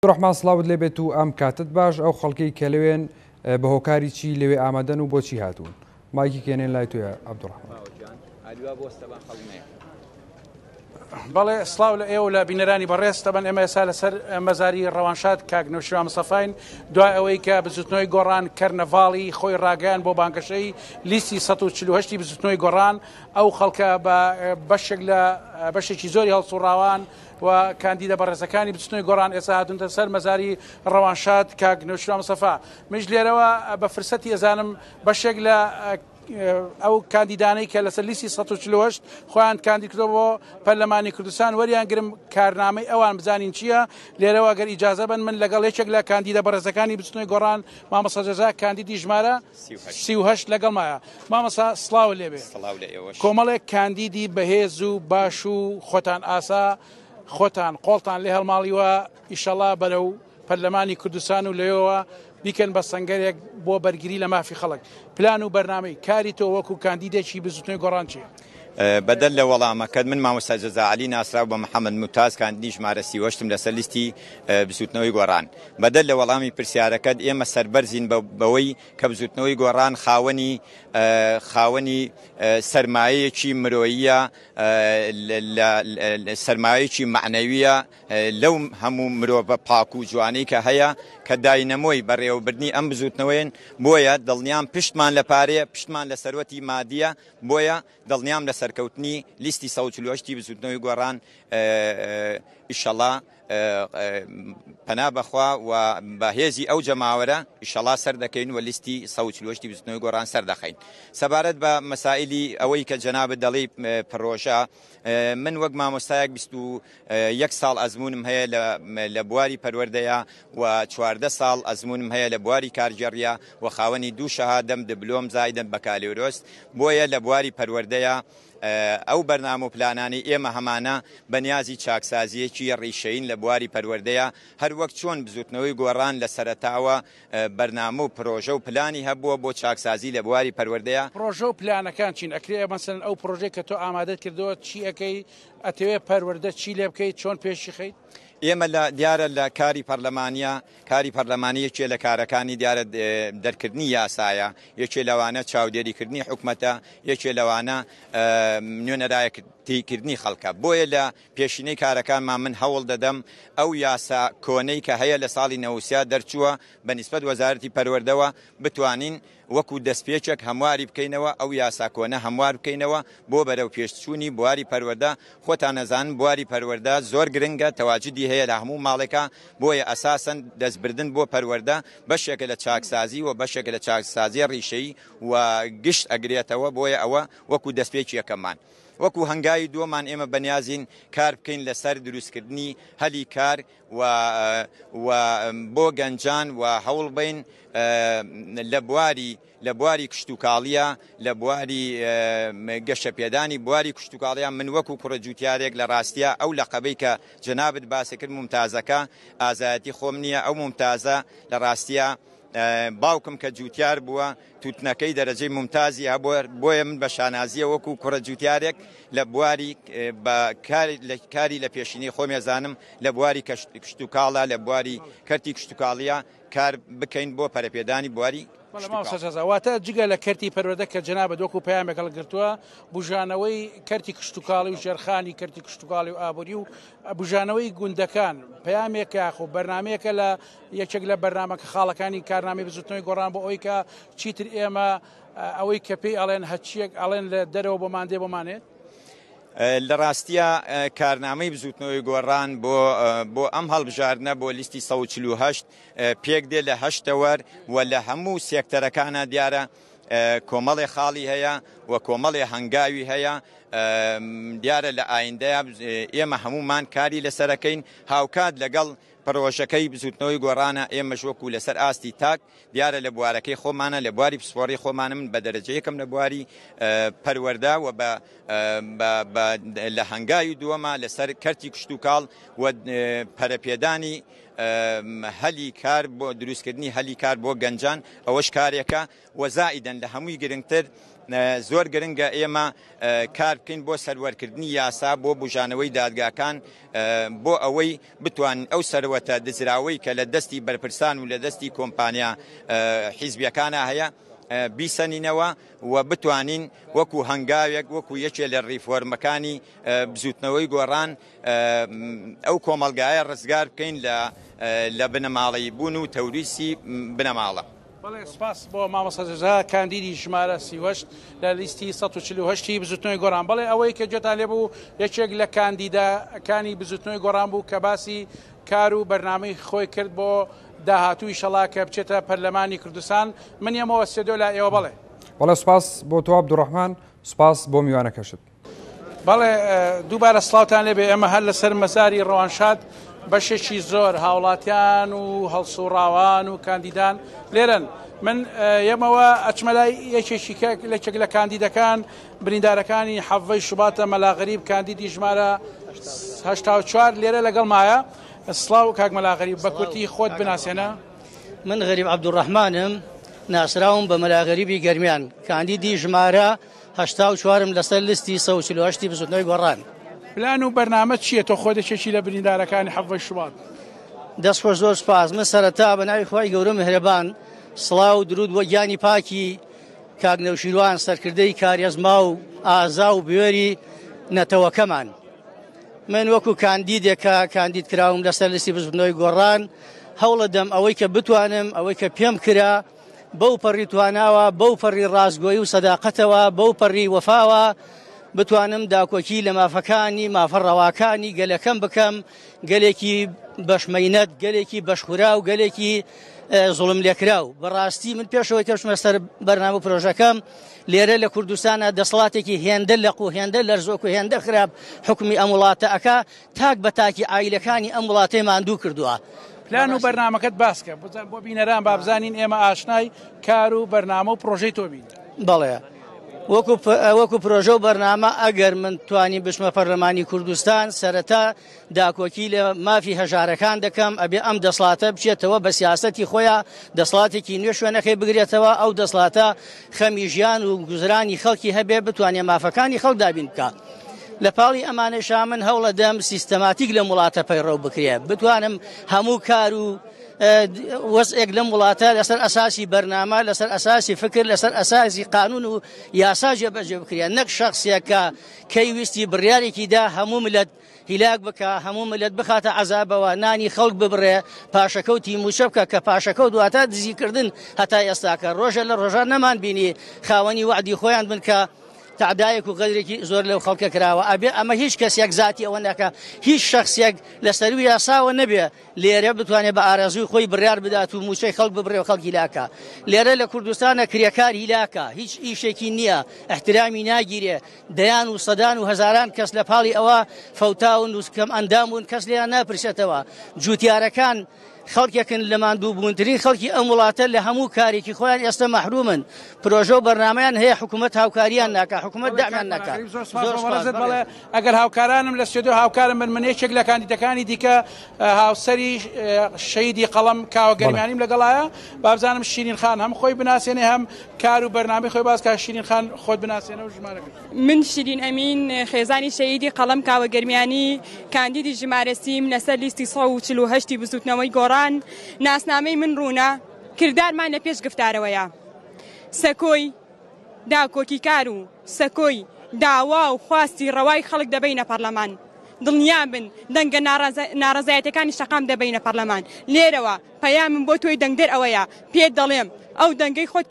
ڕحمان سڵاوت لێبێت و ئەم کاتت باش ئەو خەڵکەی کە لەوێن بە هۆکاری چی لەوێ ئامادەن و بۆچی هاتوون مایکی کێنێن لای تۆیە عەبدوڕەحمان. بەڵێ سڵاو لە ئێوە لە بینەرانی بەڕێز تەبەن ئێمە ئێستا لەسەر مەزاری ڕەوانشاد کاک نەوشیروان مستەفاین دوای ئەوەی کە بزوتنەوەی گۆڕان کەرنەڤاڵی خۆی ڕاگەیان بۆ بانگەشەی لیستی 148 بزوتنەوەی گۆڕان ئەو خەڵکە بە بەشێک لە بەشێکی زۆری هەڵسوڕاوان و کاندیدە بەڕێزەکانی بچنەوەی گۆڕان ئێستا هاتونتە سەر مەزاری ڕەوانشاد کاک نەوشیروان مستەفا. مش لێرەوە بە فرسەتی ئەزانم بەشێک لە ئەو کاندیدانەی کە لەسەر لیستی 148 خۆیان کاندید کردەوە بۆ پەرلەمانی کوردستان وەریان گرم کارنامەی ئەوان بزانین چییە. لێرەوە گەر ئیجازە بن من لەگەڵ یەکێک لە کاندیدە بەڕێزەکانی بچنەوەی گۆڕان مامەستا جەزا کاندیدی ژمارە 38 لەگەڵمایە. مامەستا سڵاو لێبێ کۆمەڵێک کاندیدی بەهێز و باش و خۆتان ئاسا خۆتان قۆڵتان لێ هەڵماڵیوە ئیشەڵا بەرەو پەرلەمانی کوردستان و لەوەوە بیکەن بە سەنگەرێک بۆ بەرگری لە مافی خەڵک. پلان و بەرنامەی کاری تۆ وەکو کاندیدێکی بزوتنەوەی گۆڕان چییە؟ بەدەل لە وەڵامەکەت من مامۆستا جەزا عەلی ناسراو بە محەممەد موتاز کاندیدی ژمارە 38 لەسەر لیستی بزوتنەوەی گۆڕان. بەدەل لە وەڵامی پرسیارەکەت ئێمە سەربەرزین بەوەی کە بزوتنەوەی گۆڕان خاوەنی سەرمایەیەکی مرۆییە سەرمایەکی معنەویە لەو هەموو مرۆڤە پاک و جوانەی کە هەیە کە داینەمۆی بەڕێوەبردنی ئەم بزوتنەوەیەن. بۆیە دڵنیام پشتمان لە پارەیە پشتمان لە سەروەتی مادیە بۆیە دڵنیام لە سەرکەوتنی لیستی 148 بزوتنەوەی گۆڕان ئیشەڵا پەنا بەخوا و بەهێزی ئەو جەماوەرە ئیشەڵا سەر دەکەین و لیستی 148 بزوتنەوەی گۆڕان سەر دەخەین. سەبارەت بە مەسائلی ئەوەی کە جەنابەت دەڵێ پڕۆژە من وەک مامۆستایەک 21 ساڵ ئەزمونم هەیە لە بواری پەروەردەیە و 14 ساڵ ئەزمونم هەیە لە بواری کارژێڕیە و خاوەنی دوو شەهادەم دبلۆم زایدەم بەکالۆرۆس. بۆیە لە بواری پەروەردەیە ئەو بەرنامە و پلانانی ئێمە هەمانە بەنیازی چاکسازیەکی ڕیشەین لە بواری پەروەردەیە هەر وەک چۆن بزوتنەوەی گۆڕان لە سەرەتاوە بەرنامە و پرۆژە و پلانی هەبووە بۆ چاکسازی لە بواری پەروەردەیە. پرۆژە و پلانەکان چین ئەکرێ مەسەن ئەو پرۆژەی کە تۆ ئامادەت کردەوە چی ئەەکەی ئەتەوێ پەروەردە چی لێ بکەیت چۆن پێشی خەیت؟ ئێمە لە دیارە لە کاری پەرلەمانی یەکێ لە کارەکانی دیارە دەرکردنی یاسایە یەکێ لەوانە چاودێریکردنی حکومەتە یەکێ لەوانە نوێنەرایەتیکردنی خەڵکە. بۆیە لە پێشینەی کارەکانمان من هەوڵ دەدەم ئەو یاسا کۆنەی کە هەیە لە ساڵی 90 دەرچووە بە نیسبەت وەزارەتی پەروەردەوە بتوانین وەکو دەستپێچێک هەمواری بکەینەوە ئەو یاسا کۆنە هەموار بکەینەوە بۆ بەرەو پێشچوونی بواری پەروەردە. خۆتان نەزانن بواری پەروەردە زۆر گرنگە تەواجدی هەیە لە هەموو ماڵێکە بۆیە ئەساسەن دەستبردن بۆ پەروەردە بەشێکە لە چاکسازی و بەشێکە لە چاکسازی ڕیشەیی و گشت ئەگرێتەوە. بۆیە ئەوە وەکو دەستپێکی یەکەممان. وەکو هەنگاوی دووەمان ئێمە بەنیازین کار بکەین لەسەر دروستکردنی هەلی کار و بۆ گەنجان و هەوڵ بین لە بواری کشتتوکاڵیە لە بواری گەشەپێدانی بواری کشتتوکاڵیان من وەکو کوڕەجووتیارێک لە ڕاستیە ئەو لەقەبەی کە جەنابەت باسی کرد ممتازەکە ئازایەتی خۆم نییە. ئەو ممتازە لە ڕاستیە باوکم کە جووتیار بووە تووتنەکەی دەرەجەی ممتازی بۆیە من بە شانازیە وەکو کوڕە جووتیارێک لە بواری کاری لە پێشینەی خۆم ێزانم لە بواری کشتتوکاڵە لە بواری کەرتی کشتتوکاڵیە کار بکەین بۆ پەرەپێدانی بواری. واتە جگە لە کەرتی پەروەردە کە جەنابەت وەکو پەیامێک هەڵگرتووە بژانەوەی کەرتی کشتتوکاڵی و ژێرخانی کەرتی کشتتوکاڵی و ئابووری و بژانەوەی گوندەکان پەیامێک یاخۆ بەرنمەیەکە لە یەکێک لە بەرنامەکە خاڵەکانی کارنامەی بزوتنەوەی گۆڕان بۆ ئەوەی کە چیتر ئێمە ئەوەی کە پێی ئەڵێن هەچیەک ئەڵێن لە دەرەوە بۆماندێ بۆمانێت. لە ڕاستیە کارنامەی بزوتنەوەی گۆڕان بۆ ئەم هەڵبژاردنە بۆ لیستی 148 پێک دێ لە 8 وەر و لە هەموو سێکتەرەکانە دیارە کۆمەڵی خاڵی هەیە و کۆمەڵی هەنگاوی هەیە. دیارە لە ئایندەیە ئێمە هەمومان کاری لەسەرەکەین هاوکات لەگەڵ پرۆژەکەی بزوتنەوەی گۆڕانە. ئێمەش وەکو لەسەر ئاستی تاک دیارە لە بوارەکەی خۆمانە لە بواری پسپۆڕی خۆمانە من بە دەرەجە یەکەم لە بواری پەروەردە و لە هەنگاوی دووەمە لەسەر کەرتی کشتتوکاڵ و پەرەپێدانی هەلی کار بۆ دروستکردنی هەلی کار بۆ گەنجان ئەوەش کارێکە و زائیدەن لە هەمووی گرنگتر زۆر گرنگە ئێمە کار بکەین بۆ سەروەرکردنی یاسا بۆ بژانەوەی دادگاکان بۆ ئەوەی بتوانین ئەو سەروەتە دزراوەی کە لە دەستی بەرپرسان و لە دەستی کۆمپانیا حیزبیەکانە هەیە بیسەنینەوە و بتوانین وەکو هەنگاوێک وەکو یەکێ لە ڕیفۆرمەکانی بزوتنەوەی گۆڕان ئەو کۆمەلگایە ڕزگار بکەین لە بنەماڵی بوون و تەوریسی بنەماڵە. بەڵێ سپاس بۆ مامۆستاجا کاندیدی ژمارە 38 لە لیستی 148 بزوتنەوەی گۆڕان. بەڵێ ئەوەی کە جێتان لێبوو یەکێک لە کاندیداکانی بزوتنەوەی گۆڕان بوو کە باسی کار و بەرنامەی خۆی کرد بۆ داهاتووی شەڵا کە بچێتە پەرلەمانی کوردستان. من یەمەوە سێدۆ لا ئێوە بڵێ. بەڵێ سپاس بۆ تۆ عەبدوڕەحمان، سپاس بۆ میوانەکەشت. بەڵێ دووبارە سڵاوتان لێبێ. ئێمە هەر لەسەر مەزاری ڕەوانشاد بەشێکی زۆر هاوڵاتیان و هەڵسوڕاوان و کاندیدان لێرن. من یەمەوە ئەچمەلای یەکێک لە کاندیدەکان بریندارەکانی حەڤەی شوباتە مەلاغەریب کاندیدی ژمارە 84 لێرە لەگەڵ مایە. سڵاو کاک مەلاغەریب، بە کورتی خۆت بناسێنە. من غەریب عەبدوڕەحمانم، ناسراوم بە مەلاغەریبی گەرمیان، کاندیدی ژمارە 84م لەسەر لیستی 148 بزوتنەوەی گۆڕان. پلان و بەرنامە چییە تۆ خۆدەچێکی لە بریندارەکانی حەڤەی شوبات؟ دەستخۆش زۆر سپاس. من سەرەتا بە ناوی خوای گەورە میهرەبان سڵاو و درود بۆ گیانی پاکی کاک نەوشیروان، سەرکردەی کاریەزما و ئازا و بوێری نەتەوەکەمان. من وەکو کاندیدێکە کاندید کراوم لەسەر لیستی بزوتنەوەی گۆڕان، هەوڵە دەم ئەوەی کە بتوانم ئەوەی کە پێم کرا بەو پەڕی تواناوە، بەو پەڕی ڕاستگۆیی و سەداقەتەوە، بەو پەڕی وەفاوە بتوانم داکۆکی لە مافەکانی مافەڕەواکانی گەلەکەم بکەم، گەلێکی بەشمەینەت، گەلێکی بەشخورا و گەلێکی زوڵم لێکراو. بەڕاستی من پێشەوەی کەشمە سەر بەرنامە و پرۆژەکەم لێرە لە کوردستانە دەسەڵاتێکی هێندە لەق و هێندە لەرزۆک و هێندە خراپ حکومی ئەم وڵاتە ئەکا تاک بە تاکی ئایلەکانی ئەم وڵاتەی ماندوو کردووە. پلان و بەرنامەکەت باسکە بۆ بینەران بابزانین ئێمە ئاشنای کار و بەرنامە و پرۆژەی تۆ بین. بەڵێ وەکو پرۆژە و بەرنامە ئەگەر من توانی بشمە پەرلەمانی کوردستان سەرەتا داکۆکی لە مافی هەژارەکان دەکەم، ئەبێ ئەم دەسڵاتە بچێتەوە بە سیاسەتی خۆیان دەسڵاتێکی نوێ شوێنەکەی بگرێتەوە، ئەو دەسڵاتە خەمی ژیان و گوزرانی خەڵکی هەبێ بتوانێت مافەکانی خەڵک دابین بکات. لە پاڵی ئەمانەشا من هەوڵە دەم سیستەماتیک لە وڵاتە پەیڕەو بکرێ، بتوانم هەموو کار و وەزێک لەم وڵاتە لەسەر ئەساسی بەرنامە، لەسەر ئەساسی فکر، لەسەر ئەساسی قانون و یاسا جێبەجێ بکرێ، نەک شەخسێکە کەی ویستی بڕیارێکیدا هەموو ملت هیلاک بکە، هەموو ملت بخاتە عەزابەوە، نانی خەڵک ببڕێ، پاشەکەوتی موچە بکە کە پاشەکەوت دواتە دزیکردن هەتا ئێستاکە ڕۆژە لە ڕۆژان نەمان بینی خاوەنی وعدی خۆیان بن کە تعدایەک و غەدرێکی زۆر لەو خەڵکە کراوە. ئەبێ ئەمە هیچ کەسێک زاتی ئەوە نەکە، هیچ شخصێک لەسەر و یاساوە نەبێ لێرە بتوانێت بە ئارەزووی خۆی بڕیار بدات و موچەی خەڵک ببڕێ و خەڵکی لاکە. لێرە لە کوردستانە کرێکار هیلاکە، هیچ ئیشێکی نییە، احترامی ناگیرێ، دەیان و سەدان و هەزاران کەس لە پاڵی ئەوە فەوتاون و کەم ئەندام بوون، کەس لێیان ناپرسێتەوە. جوتیارەکان خەڵکێکن لە ماندوو بوونترین خەڵکی ئەم وڵاتە لە هەموو کارێکی خۆیان ئێستا مەحرومن. پرۆژە و بەرنامەیان هەیە، حکوومەت هاوکاریان ناکە، حکوومەت دامیان ناکە. بەڵێ ئەگەر هاوکارانم لە سێدۆ هاوکارم من یەکێک لە کاندیدەکانی دیکە هاوسەری شەیدی قەڵەم کاوە گەرمیانیم لەگەڵایە. بابزانم شیرین خان هەم خۆی بناسێنێ هەم کار و بەرنامەی خۆی باس کە. شیرین خان خۆت بناسێنە و ژمارەکەت. من شیرین ئەمین خێزانی شەیدی قەڵەم کاوە گەرمیانی، کاندیدی ژمارە سیم لەسەر لیستی 148 بزوتنەوەی گۆڕان. ناسنامەی من ڕوونە، کردارمان لە پێش گفتارەوەیە، سەکۆی داکۆکی کار و سەکۆی داوا و خواستی ڕەوای خەڵک دەبینە پەرلەمان. دڵنیا بن دەنگە ناڕەزایەتەکانی شەقام دەبینە پەرلەمان. لێرەوە پەیامم بۆ تۆی دەنگدەر ئەوەیە، پێت دەڵێم ئەو دەنگەی خۆت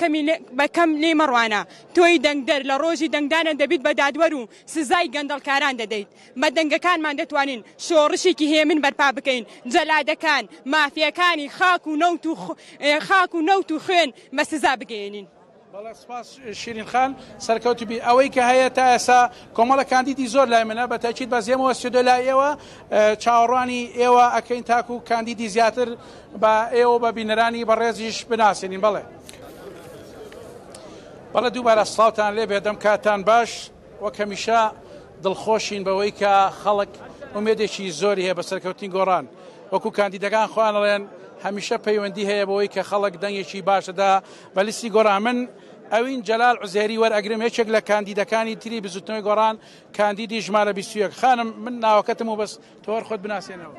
بەکەم لێ مەڕوانە، تۆی دەنگدەر لە ڕۆژی دەنگدانە دەبیت بە دادوەر و سزای گەندەڵکاران دەدەیت. بە دەنگەکانمان دەتوانین شۆڕشێکی هێمن بەرپا بکەین، جەلادەکان مافیەکانی خاک و نەوت و خوێن بە سزا بگەێنین. بەڵێ سپاس شیرین خان. سەرکەوتی بی ئەوەی کە هەیە تا ئێستا کۆمەڵە کاندیدی زۆر لای منە، بە تاکید بەزیێمەوە سێدۆ لای ئێوە چاوەڕوانی ئێوە ئەکەین تاکو و کاندیدی زیاتر بە ئێوە بە بینەرانی بەڕێزیش بناسێنین. بەڵێ دووبارە سڵاوتان لێ بێدەم، کاتان باش. وەک هەمیشە دڵخۆشین بەوەی کە خەڵک ئومێدێکی زۆری هەیە بە سەرکەوتنی گۆڕان. وەکو کاندیدەکان خۆیان هەمیشە پەیوەندی هەیە بەوەی کە خەڵک دەنگێکی باشەدا بە لیستی گۆڕان. من ئەوین جەلال عوزێری وەرئەگرم یەکێک لە کاندیدەکانی تری بزوتنەوەی گۆڕان کاندیدی ژمارە 21 خانم من ناوەکەتم و بەس تۆوەر خۆت بناسێنەوە.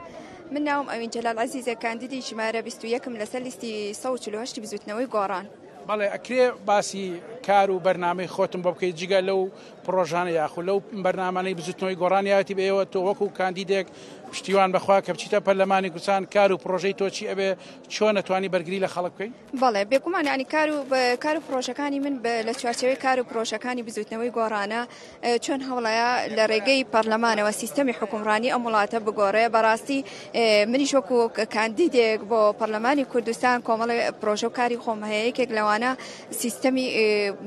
من ناوم ئەوین جەلال عەزیزە کاندیدی ژمارە 21م لەسەر لیستی 148 بزوتنەوەی گۆڕان. بەڵێ ئەکرێ باسی کار و بەرنامەی خۆتم بۆ بکەیت جگە لەو پرۆژانە یاخو لەو بەرنامانەی بزوتنەوەی گۆڕانیاتی بەیەوە تۆ وەکو کاندیدێک پشتیوان بەخوا کە بچیتە پەرلەمانی کوردستان کار و پرۆژەی تۆ چی ئەبێ چۆن نەتوانی بەرگری لە خەڵک بکەین؟ بەڵێ بێگومان ینی کار و پرۆژەکانی من لە چوارچەوەی کار و پرۆژەکانی بزوتنەوەی گۆڕانە چۆن هەوڵەیە لە ڕێگەی پەرلەمانەوە سیستەمی حکومڕانی ئەم وڵاتە بگۆڕێ بەڕاستی منیش وەکو کاندیدێک بۆ پەرلەمانی کوردستان کۆمەڵی پرۆژە و کاری خۆم هەیە یەکێک لەوانە سیستەمی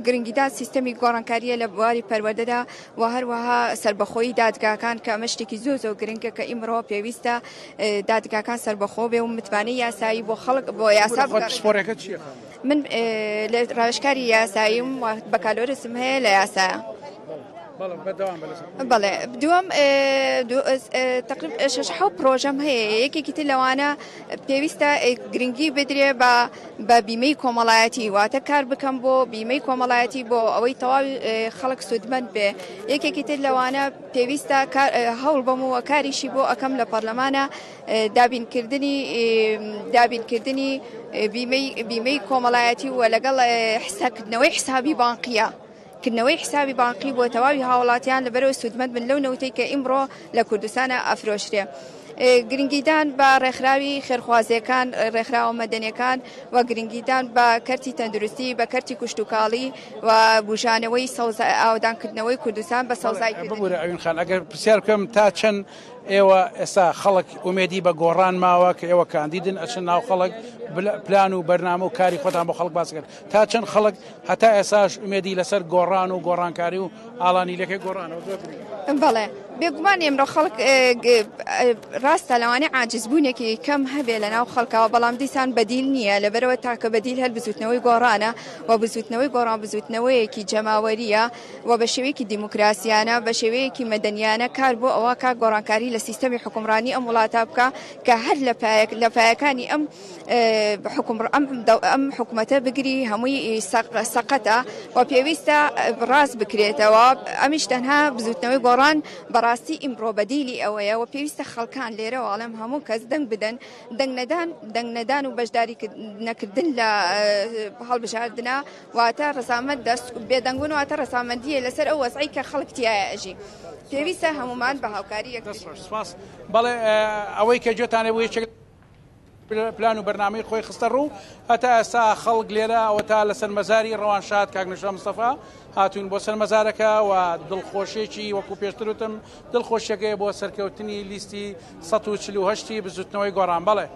گرنگیدان سیستەمی گۆڕانکاریە لە بواری پەروەردەدا و هەروەها سربەخۆیی دادگاکان کە ئەمە شتێکی زۆر گرنگە کە ئیمڕۆ پێویستە دادگاکان سربەخۆ بێ و متمانەی یاسایی بۆ خەڵک بۆ یاسا پسپۆرەکەت چییە؟ من لە ڕاوێژکاری یاساییم بەکالۆرسم هەیە لە یاسایە. بەڵێ دووەم تقریبا 6 پرۆژەم هەیە یەکێکی تر لەوانە پێویستە گرنگی بدرێ بە بیمەی کۆمەڵایەتی واتە کار بکەم بۆ بیمەی کۆمەڵایەتی بۆ ئەوەی تەواوی خەڵک سودمەند بێ یەکێکی تر لەوانە پێویستە هەوڵ بەم و کاریشی بۆ ئەەکەم لە پەرلەمانە دابینکردنی بیمەی کۆمەڵایەتی و لەگەڵ حسابکردنەوەی حسابی بانقیە کردنەوەی حسابی بانقی بۆ تەواوی هاوڵاتیان لەبەرەوە سودمەند بن لەو نەوتەی کە ئیمڕۆ لە کوردستانە ئەفرۆشرێ. گرنگیدان بە ڕێکخراوی خێرخوازیەکان ڕێکخراوە مەدەنیەکان و گرنگیدان بە کەرتی تەندروستی بە کەرتی کوشتتوکاڵی و بژانەوەی ئاودانکردنەوەی کوردستان بە سەوزای ببوورە ئەوین خان ئەگەر پرسیار بکەم تا چەند ئێوە ئێستا خەڵک ئومێدی بە گۆڕان ماوە کە ئێوە کاندیدن ئەچن ناو خەڵک پلان و بەرنامە و کاری خۆتان بۆ خەڵک باس کرد تا چەند خەڵک هەتا ئێساش ئومێدی لەسەر گۆڕان و گۆڕانکاری و ئاڵانی لەکەی گۆڕانەوە بەڵێ بێگومان ئێمڕۆ خەڵک ڕاستە لەوانەیە عاجزبوونێکی کەم هەبێ لە ناو خەڵکەوە بەڵام دیسان بەدیل نییە لەبەرەوە تاکە بەدیل هەر بزوتنەوەی گۆڕانە و بزوتنەوەی گۆڕان بزوتنەوەیەکی جەماوەریە و بە شێوەیەکی دیموکراسیانە بە شێوەیەکی مەدەنیانە کار بۆ ئەوە کا گۆڕانکاری لە سیستەمی حکومڕانی ئەم وڵاتە بکە کە هەر لە پایەکانی ئەم حکوومەتە بگری هەمووی سەقەتە و پێویستە ڕاست بکرێتەوە ئەمیش تەنها بزوتنەوەی گۆڕان بەڕاستی ئیمڕۆ بەدیلی ئەوەیە و پێویستە خەڵکان لێرەوە ئەڵێم هەموو کەس دەنگ بدەن دەنگ نەدان و بەشداری نەکردن لە هەڵبژاردنە واتە ڕەسامەند بێدەنگبوون واتە ڕەسامەندیە لەسەر ئەو وەزعی کە خەڵک تایە ئەژی پێویستە هەمومان بە هاوکاری بەڵێ ئەوەی کە جۆتانێ بۆ یەکێک پلان و بەرنامەی خۆی خستە ڕوو هەتا ئێستا خەڵک لێرە ئەوە تا لە سەرمەزاری ڕەوانشاد کاک نیشا مستەفا هاتوون بۆ سەرمەزارەکە و دڵخۆشیێکی وەکو پێشترتم دڵخۆشیەکەی بۆ سەرکەوتنی لیستی 148 بزوتنەوەی گۆڕان بەڵێ